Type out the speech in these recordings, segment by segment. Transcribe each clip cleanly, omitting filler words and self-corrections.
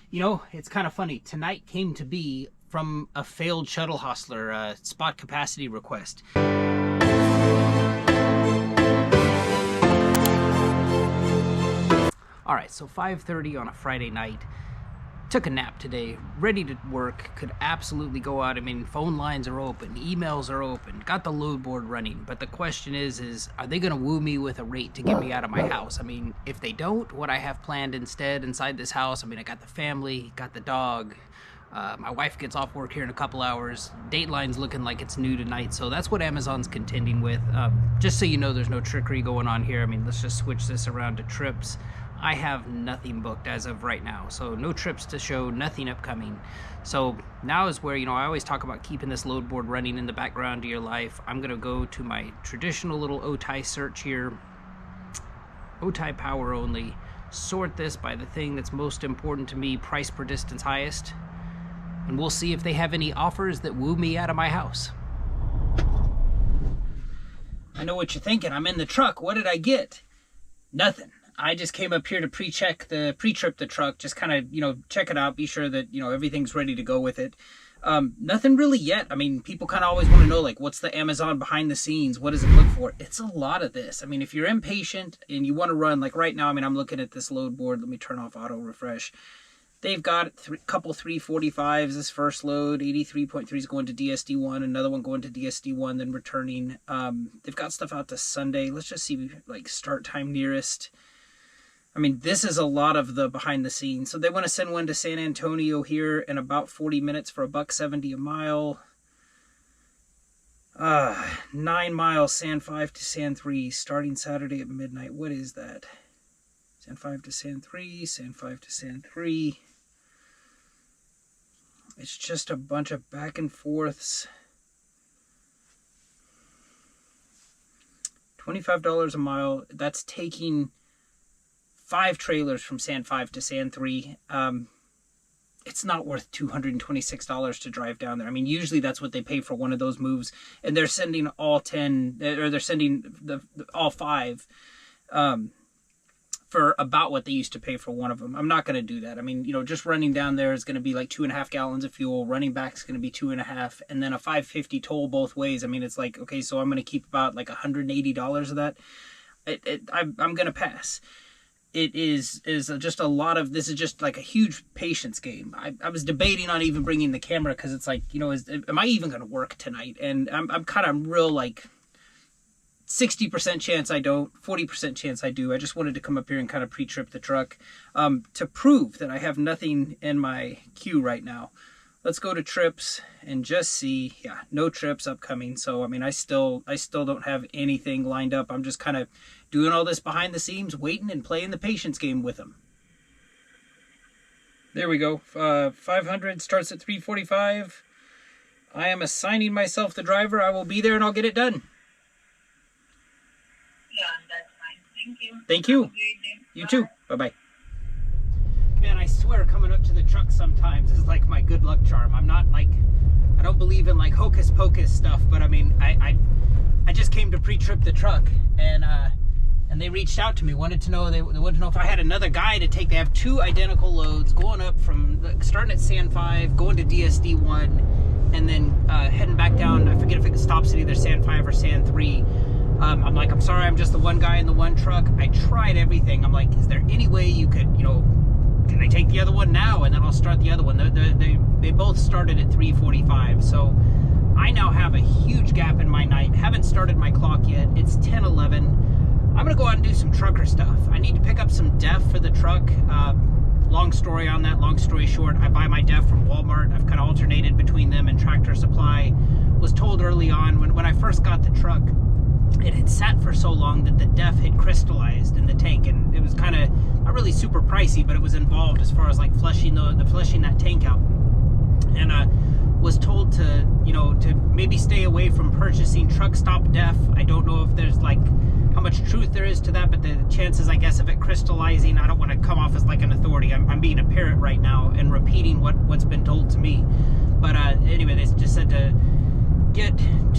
You know, it's kind of funny. Tonight came to be from a failed shuttle hostler spot capacity request. All right, so 5:30 on a Friday night. Took a nap today, ready to work, could absolutely go out. I mean, phone lines are open, emails are open, got the load board running. But the question is are they gonna woo me with a rate to get me out of my house? I mean, if they don't, what I have planned instead inside this house, I mean, I got the family, got the dog, my wife gets off work here in a couple hours, Dateline's looking like it's new tonight, so that's what Amazon's contending with. Just so you know, there's no trickery going on here. I mean, let's just switch this around to trips. I have nothing booked as of right now, so no trips to show, nothing upcoming. So now is where, you know, I always talk about keeping this load board running in the background of your life. I'm gonna go to my traditional little OTI search here, OTI power only, sort this by the thing that's most important to me, price per distance highest, and we'll see if they have any offers that woo me out of my house. I know what you're thinking, I'm in the truck, what did I get? Nothing. I just came up here to pre-trip the truck, just kind of, you know, check it out, be sure that, you know, everything's ready to go with it. Nothing really yet. I mean, people kind of always want to know, like, what's the Amazon behind the scenes? What does it look for? It's a lot of this. I mean, if you're impatient and you want to run, like right now, I mean, I'm looking at this load board. Let me turn off auto refresh. They've got a couple 345s, this first load, 83.3 is going to DSD1, another one going to DSD1, then returning. They've got stuff out to Sunday. Let's just see, like, start time nearest. I mean, this is a lot of the behind the scenes. So they want to send one to San Antonio here in about 40 minutes for $1.70 a mile. 9 miles, San 5 to San 3, starting Saturday at midnight. What is that? San 5 to San 3, San 5 to San 3. It's just a bunch of back and forths. $25 a mile. That's taking 5 trailers from San 5 to San 3. It's not worth $226 to drive down there. I mean, usually that's what they pay for one of those moves, and they're sending all 10, or they're sending all 5 for about what they used to pay for one of them. I'm not going to do that. I mean, you know, just running down there is going to be like 2.5 gallons of fuel. Running back is going to be 2.5, and then a $5.50 toll both ways. I mean, it's like, okay, so I'm going to keep about like $180 of that. I'm going to pass. It is just a lot of, this is just like a huge patience game. I was debating on even bringing the camera because it's like, you know, am I even going to work tonight? And I'm kind of real like 60% chance I don't, 40% chance I do. I just wanted to come up here and kind of pre-trip the truck to prove that I have nothing in my queue right now. Let's go to trips and just see. Yeah, no trips upcoming. So, I mean, I still don't have anything lined up. I'm just kind of doing all this behind the scenes, waiting and playing the patience game with them. There we go. 500 starts at 3:45. I am assigning myself the driver. I will be there and I'll get it done. Yeah, that's fine. Thank you. Thank you. Have a great day. You too. Bye-bye. Man, I swear coming up to the truck sometimes is like my good luck charm. I'm not like, I don't believe in like hocus pocus stuff, but I mean, I just came to pre-trip the truck, and they reached out to me, wanted to know, they wanted to know if I had another guy to take. They have 2 identical loads going up from, starting at San 5, going to DSD1, and then heading back down. I forget if it stops at either San 5 or San 3. I'm like, I'm sorry, I'm just the one guy in the one truck. I tried everything. I'm like, is there any way you could, you know, can I take the other one now and then I'll start the other one? They both started at 3:45, so I now have a huge gap in my night. Haven't started my clock yet. It's 10:11. I'm gonna go out and do some trucker stuff. I need to pick up some def for the truck. Long story on that, long story short, I buy my def from Walmart. I've kind of alternated between them and Tractor Supply. Was told early on when I first got the truck, it had sat for so long that the def had crystallized in the tank, and it was kind of not really super pricey, but it was involved as far as like flushing flushing that tank out. And was told to, you know, to maybe stay away from purchasing truck stop def. I don't know if there's like how much truth there is to that, but the chances, I guess, of it crystallizing, I don't want to come off as like an authority. I'm being a parrot right now and repeating what's been told to me. But anyway, they just said to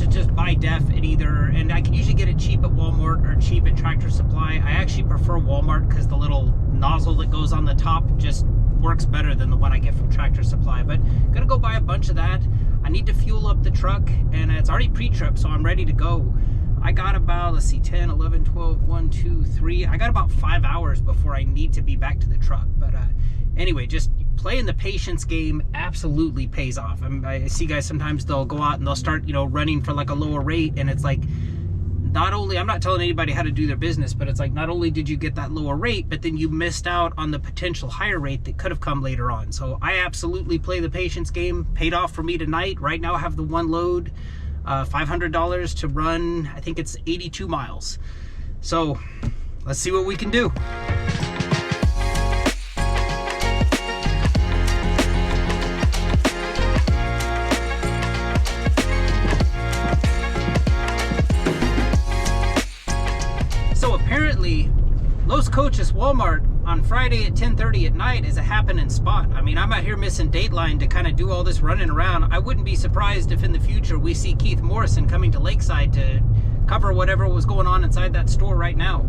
just buy def at either, and I can usually get it cheap at Walmart or cheap at Tractor Supply. I actually prefer Walmart because the little nozzle that goes on the top just works better than the one I get from Tractor Supply. But gonna go buy a bunch of that. I need to fuel up the truck, and it's already pre-trip, so I'm ready to go. I got about, let's see, 10, 11, 12, 1, 2, 3. I got about 5 hours before I need to be back to the truck. But anyway, just playing the patience game absolutely pays off. I see guys sometimes they'll go out and they'll start, running for like a lower rate, and it's like, not only, I'm not telling anybody how to do their business, but it's like, not only did you get that lower rate, but then you missed out on the potential higher rate that could have come later on. So I absolutely play the patience game. Paid off for me tonight. Right now I have the one load, $500 to run, I think it's 82 miles. So let's see what we can do. Apparently, Los Coches Walmart on Friday at 10:30 at night is a happening spot. I mean, I'm out here missing Dateline to kind of do all this running around. I wouldn't be surprised if in the future we see Keith Morrison coming to Lakeside to cover whatever was going on inside that store right now.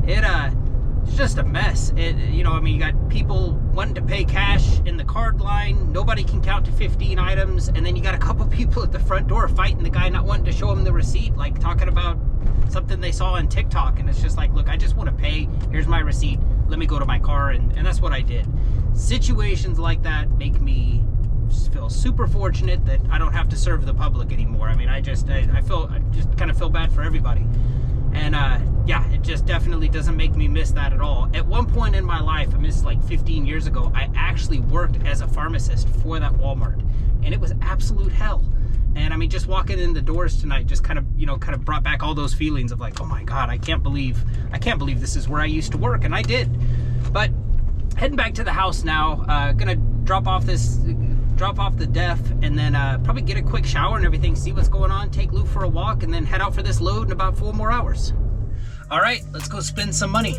It's just a mess. You got people wanting to pay cash in the card line. Nobody can count to 15 items. And then you got a couple people at the front door fighting the guy not wanting to show him the receipt, like talking about something they saw on TikTok. And it's just like, look, I just want to pay. Here's my receipt. Let me go to my car. And that's what I did. Situations like that make me feel super fortunate that I don't have to serve the public anymore. I mean, I just kind of feel bad for everybody. And yeah, it just definitely doesn't make me miss that at all. At one point in my life, this is like 15 years ago, I actually worked as a pharmacist for that Walmart, and it was absolute hell. And I mean, just walking in the doors tonight just kind of brought back all those feelings of like, oh my God, I can't believe this is where I used to work, and I did. But heading back to the house now, gonna drop off the DEF, and then probably get a quick shower and everything, see what's going on, take Lou for a walk, and then head out for this load in about 4 more hours. All right, let's go spend some money.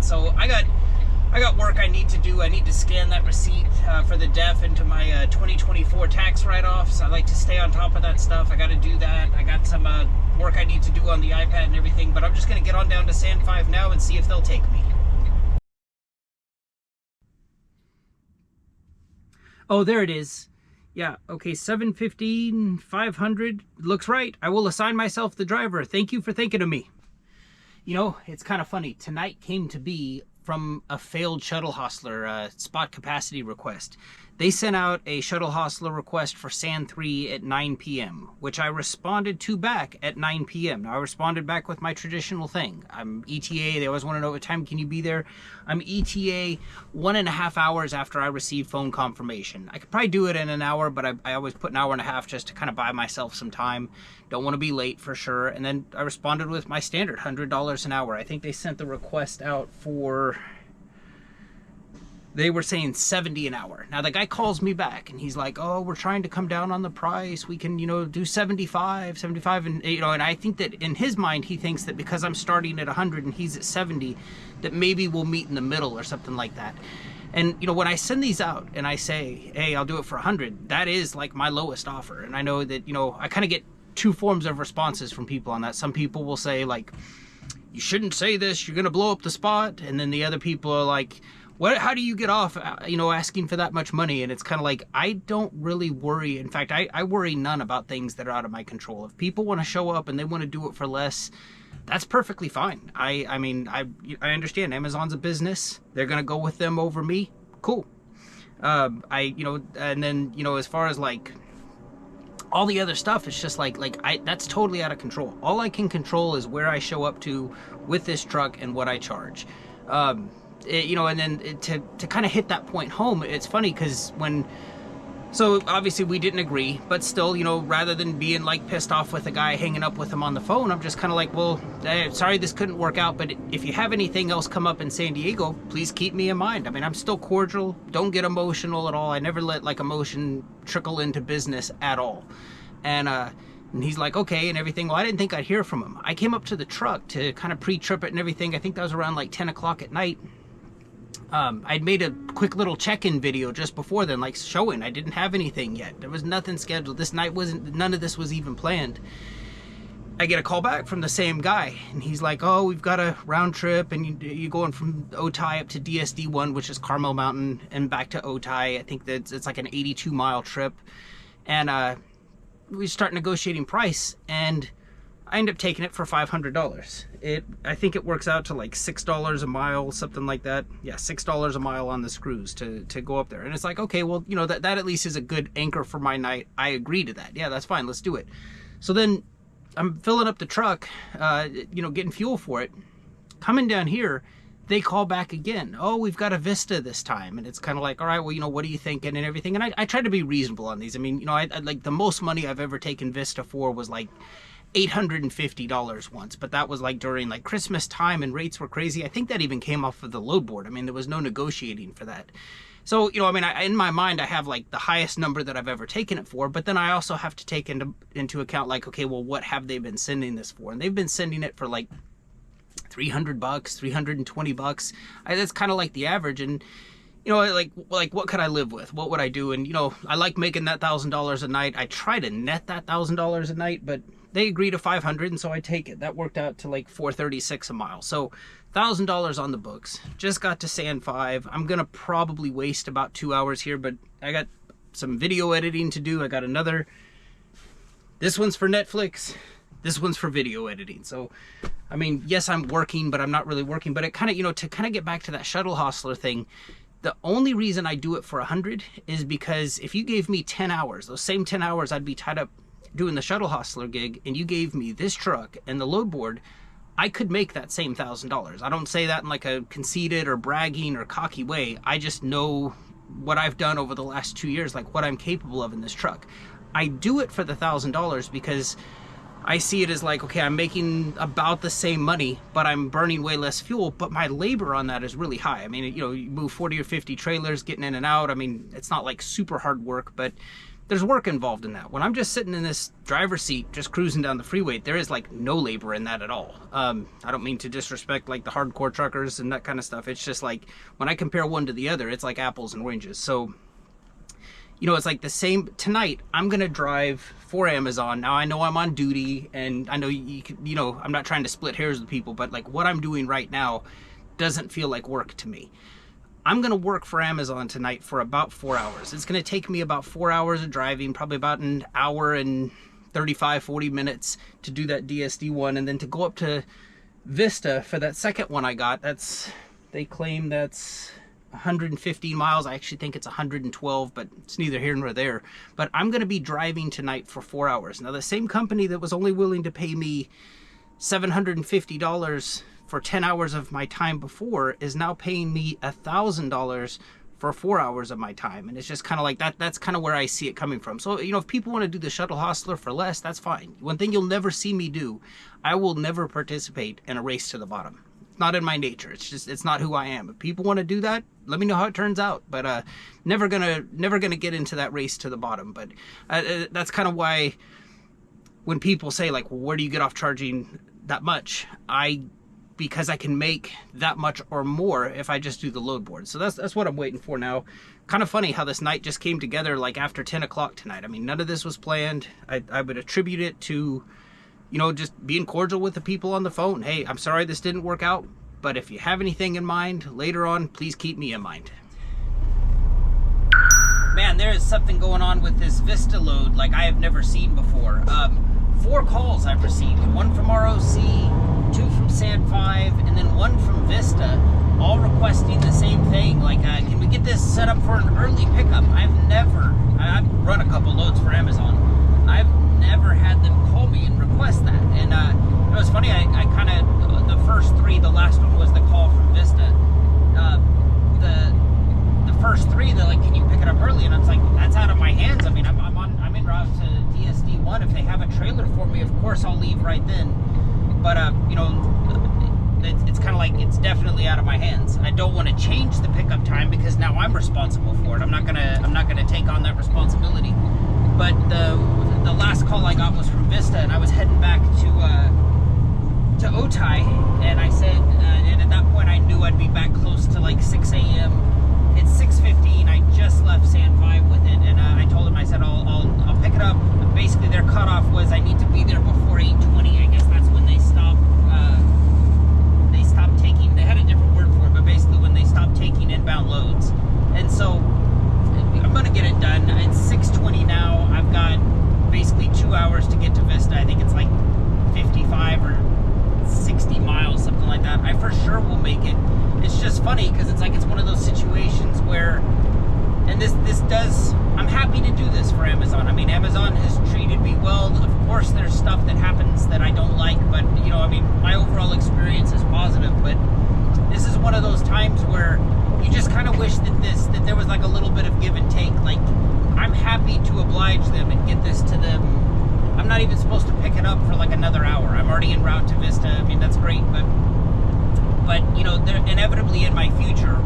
So I got work I need to do. I need to scan that receipt for the DEF into my 2024 tax write-offs. I like to stay on top of that stuff. I got to do that. I got some work I need to do on the iPad and everything, but I'm just going to get on down to San 5 now and see if they'll take me. Oh, there it is. Yeah, okay, 715, 500. Looks right. I will assign myself the driver. Thank you for thinking of me. You know, it's kind of funny. Tonight came to be from a failed shuttle hostler spot capacity request. They sent out a shuttle hostler request for San 3 at 9 p.m., which I responded to back at 9 p.m. Now, I responded back with my traditional thing. I'm ETA. They always want to know what time can you be there. I'm ETA 1.5 hours after I receive phone confirmation. I could probably do it in an hour, but I always put an hour and a half just to kind of buy myself some time. Don't want to be late for sure. And then I responded with my standard $100 an hour. I think they sent the request out for... They were saying 70 an hour. Now the guy calls me back and he's like, oh, we're trying to come down on the price. We can, do 75, and, and I think that in his mind, he thinks that because I'm starting at 100 and he's at 70, that maybe we'll meet in the middle or something like that. And, when I send these out and I say, hey, I'll do it for 100, that is like my lowest offer. And I know that, I kind of get two forms of responses from people on that. Some people will say like, you shouldn't say this, you're gonna blow up the spot. And then the other people are like, what, how do you get off, you know, asking for that much money? And it's kind of like, I don't really worry. In fact, I worry none about things that are out of my control. If people want to show up and they want to do it for less, that's perfectly fine. I mean, I understand Amazon's a business. They're going to go with them over me. Cool. You know, and then, you know, as far as like all the other stuff, it's just like that's totally out of control. All I can control is where I show up to with this truck and what I charge. You know, and then to kind of hit that point home, it's funny because so obviously we didn't agree, but still, you know, rather than being like pissed off with the guy hanging up with him on the phone, I'm just kind of like, well, sorry this couldn't work out, but if you have anything else come up in San Diego, please keep me in mind. I mean, I'm still cordial, don't get emotional at all. I never let like emotion trickle into business at all. And he's like, okay, and everything. Well, I didn't think I'd hear from him. I came up to the truck to kind of pre-trip it and everything. I think that was around like 10 o'clock at night. I'd made a quick little check-in video just before then, like showing I didn't have anything yet. There was nothing scheduled. This night none of this was even planned. I get a call back from the same guy, and he's like, oh, we've got a round trip, and you're going from Otay up to DSD1, which is Carmel Mountain, and back to Otay. I think that it's like an 82-mile trip. And we start negotiating price, and I end up taking it for $500. I think it works out to like $6 a mile, something like that. Yeah, $6 a mile on the screws to go up there. And it's like, okay, well, you know, that at least is a good anchor for my night. I agree to that. Yeah, that's fine. Let's do it. So then I'm filling up the truck, you know, getting fuel for it. Coming down here, they call back again. Oh, we've got a Vista this time. And it's kind of like, all right, well, you know, what are you thinking and everything? And I try to be reasonable on these. I mean, you know, I like the most money I've ever taken Vista for was like $850 once, but that was like during like Christmas time and rates were crazy. I think that even came off of the load board. I mean, there was no negotiating for that. So, you know, I mean, in my mind, I have like the highest number that I've ever taken it for, but then I also have to take into account like, okay, well, what have they been sending this for? And they've been sending it for like $300, $320. That's kind of like the average. And you know, like what could I live with? What would I do? And, you know, I like making that $1,000 a night. I try to net that $1,000 a night, but they agree to $500, and so I take it. That worked out to like $436 a mile. So $1,000 on the books. Just got to San 5. I'm going to probably waste about 2 hours here, but I got some video editing to do. I got another. This one's for Netflix. This one's for video editing. So, I mean, yes, I'm working, but I'm not really working. But it kind of, you know, to kind of get back to that shuttle hostler thing, the only reason I do it for 100 is because if you gave me 10 hours, those same 10 hours I'd be tied up doing the shuttle hostler gig, and you gave me this truck and the load board, I could make that same $1,000. I don't say that in like a conceited or bragging or cocky way. I just know what I've done over the last 2 years, like what I'm capable of in this truck. I do it for the $1,000 because I see it as like, okay, I'm making about the same money, but I'm burning way less fuel, but my labor on that is really high. I mean, you know, you move 40 or 50 trailers getting in and out. I mean, it's not like super hard work, but there's work involved in that. When I'm just sitting in this driver's seat, just cruising down the freeway, there is like no labor in that at all. I don't mean to disrespect like the hardcore truckers and that kind of stuff. It's just like, when I compare one to the other, it's like apples and oranges. So, you know, it's like the same. Tonight, I'm going to drive for Amazon. Now, I know I'm on duty, and I know you know, I'm not trying to split hairs with people, but like what I'm doing right now doesn't feel like work to me. I'm going to work for Amazon tonight for about 4 hours. It's going to take me about 4 hours of driving, probably about an hour and 35, 40 minutes to do that DSD one, and then to go up to Vista for that second one I got. They claim that's 115 miles. I actually think it's 112, but it's neither here nor there. But I'm going to be driving tonight for 4 hours. Now, the same company that was only willing to pay me $750 for 10 hours of my time before is now paying me $1,000 for 4 hours of my time. And it's just kind of like that. That's kind of where I see it coming from. So, you know, if people want to do the shuttle hostler for less, that's fine. One thing you'll never see me do, I will never participate in a race to the bottom. Not in my nature. It's not who I am. If people want to do that, let me know how it turns out. But never gonna get into that race to the bottom. But that's kind of why when people say like, well, where do you get off charging that much? Because I can make that much or more if I just do the load board. So that's what I'm waiting for now. Kind of funny how this night just came together like after 10 o'clock tonight. I mean, none of this was planned. I would attribute it to just being cordial with the people on the phone. Hey, I'm sorry this didn't work out, but if you have anything in mind later on, please keep me in mind. Man, there is something going on with this Vista load like I have never seen before. 4 calls I've received. 1 from ROC, 2 from Sand5, and then 1 from Vista, all requesting the same thing. Like, can we get this set up for an early pickup? I've run a couple loads for Amazon. I've never had them call me and request that. And it was funny, I kind of, the first 3, the last one was the call from Vista. The first 3, they're like, can you pick it up early? And I was like, that's out of my hands. I mean, I'm en route to DSD1. If they have a trailer for me, of course I'll leave right then. But it's kind of like, it's definitely out of my hands. I don't want to change the pickup time because now I'm responsible for it. I'm not gonna take on that responsibility. But the last call I got was from Vista, and I was heading back to Otay, and I said, and at that point I knew I'd be back close to like 6 a.m. It's 6:15. I just left Sand5 with it, and I told him, I said, I'll pick it up. Basically, their cutoff was I need to be there before 8:20. I guess that's when they stopped. They stopped taking. They had a different word for it, but basically when they stopped taking inbound loads. And so I'm gonna get it done. It's 6:20 now. I've got basically 2 hours to get to Vista. I think it's like 55 or 60 miles, something like that. I for sure will make it. It's just funny because it's like it's one of those situations where, and this does, I'm happy to do this for Amazon. I mean, Amazon has treated me well. Of course, there's stuff that happens that I don't like, but I mean, my overall experience is positive. But this is one of those times where you just kind of wish that there was like a little bit of give and take. Like, I'm happy to oblige them and get this to them. I'm not even supposed to pick it up for like another hour. I'm already en route to Vista. I mean, that's great, but there, inevitably in my future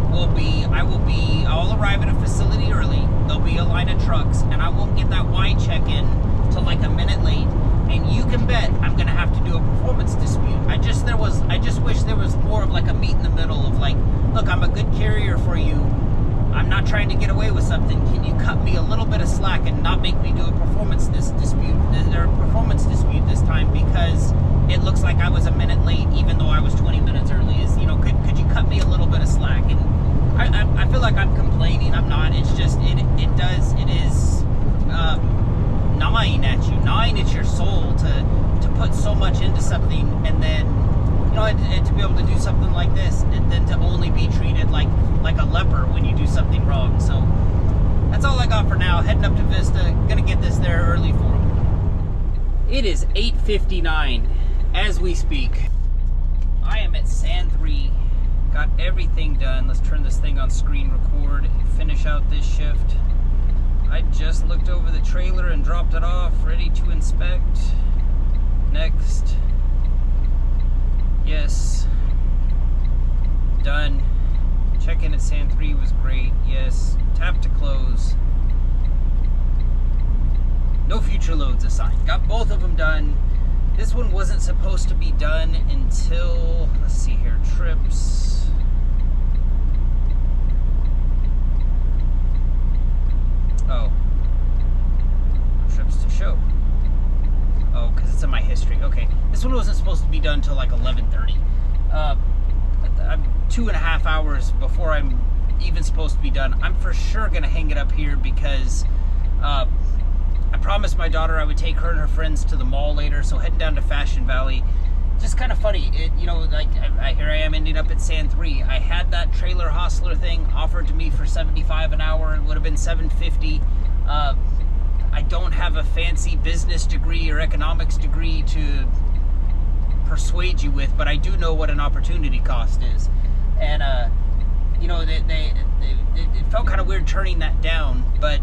I'll arrive at a facility early. There'll be a line of trucks, and I won't get that Y check-in till like a minute late. And you can bet I'm gonna have to do a performance dispute. I just wish there was more of like a meet in the middle of like, look, I'm a good carrier for you. I'm not trying to get away with something. Can you cut me a little bit of slack and not make me do a performance dispute this time because it looks like I was a minute late even though I was 20 minutes early? Could you cut me a little bit of slack? And I feel like I'm complaining. I'm not. It's just it is gnawing at your soul to put so much into something, and then and to be able to do something like this, and then to only be treated like a leper when you do something wrong. So that's all I got for now. Heading up to Vista, gonna get this there early for them. It is 8:59 as we speak. I am at Sand3. Got everything done. Let's turn this thing on screen record and finish out this shift. I just looked over the trailer and dropped it off, ready to inspect. Next. Yes. Done. Check-in at Sand3 was great. Yes. Tap to close. No future loads assigned. Got both of them done. This one wasn't supposed to be done until, let's see here, trips. Oh. Trips to show. Oh, because it's in my history. Okay. This one wasn't supposed to be done until like 11:30. I'm 2.5 hours before I'm even supposed to be done. I'm for sure going to hang it up here because I promised my daughter I would take her and her friends to the mall later, so heading down to Fashion Valley. Just kind of funny, like here I am ending up at Sand3. I had that trailer hostler thing offered to me for $75 an hour. It would have been $7.50. I don't have a fancy business degree or economics degree to persuade you with, but I do know what an opportunity cost is. And it felt kind of weird turning that down, but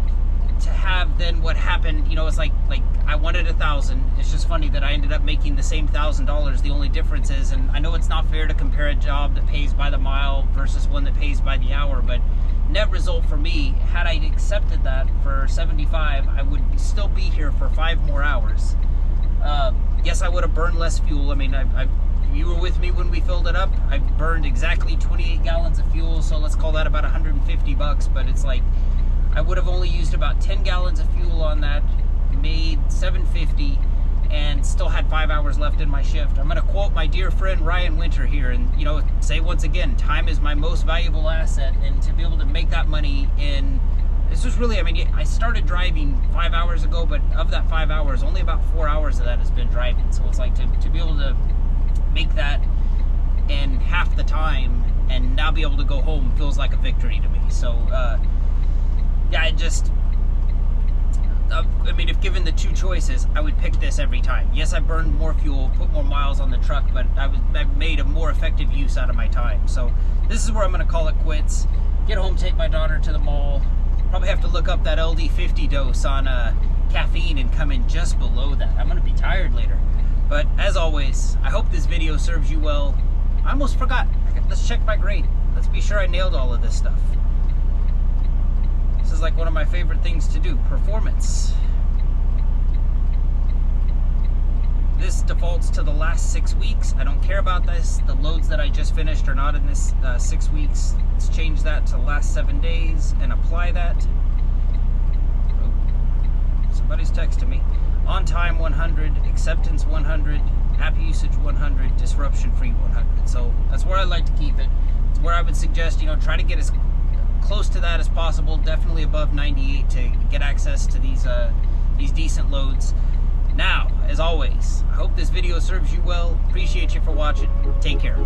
to have then what happened, it's like I wanted $1,000. It's just funny that I ended up making the same $1,000. The only difference is, and I know it's not fair to compare a job that pays by the mile versus one that pays by the hour, but net result for me, had I accepted that for $75, I would still be here for 5 more hours. Yes, I would have burned less fuel. I mean, you were with me when we filled it up. I burned exactly 28 gallons of fuel, so let's call that about $150, but it's like I would have only used about 10 gallons of fuel on that, made $7.50, and still had 5 hours left in my shift. I'm going to quote my dear friend Ryan Winter here and, you know, say once again, time is my most valuable asset, and to be able to make that money in, this was really, I mean, I started driving 5 hours ago, but of that 5 hours, only about 4 hours of that has been driving. So it's like to be able to make that in half the time and now be able to go home feels like a victory to me. So, yeah, it just, I mean, if given the two choices, I would pick this every time. Yes, I burned more fuel, put more miles on the truck, but I made a more effective use out of my time. So this is where I'm going to call it quits. Get home, take my daughter to the mall. Probably have to look up that LD50 dose on caffeine and come in just below that. I'm going to be tired later. But as always, I hope this video serves you well. I almost forgot. Let's check my grade. Let's be sure I nailed all of this stuff. This is like one of my favorite things to do, performance. This defaults to the last 6 weeks. I don't care about this. The loads that I just finished are not in this 6 weeks. Let's change that to the last 7 days and apply that. Oh, somebody's texting me. On time 100, acceptance 100, happy usage 100, disruption free 100. So that's where I like to keep it. It's where I would suggest, you know, try to get as close to that as possible, definitely above 98 to get access to these decent loads. Now, as always, I hope this video serves you well. Appreciate you for watching. Take care.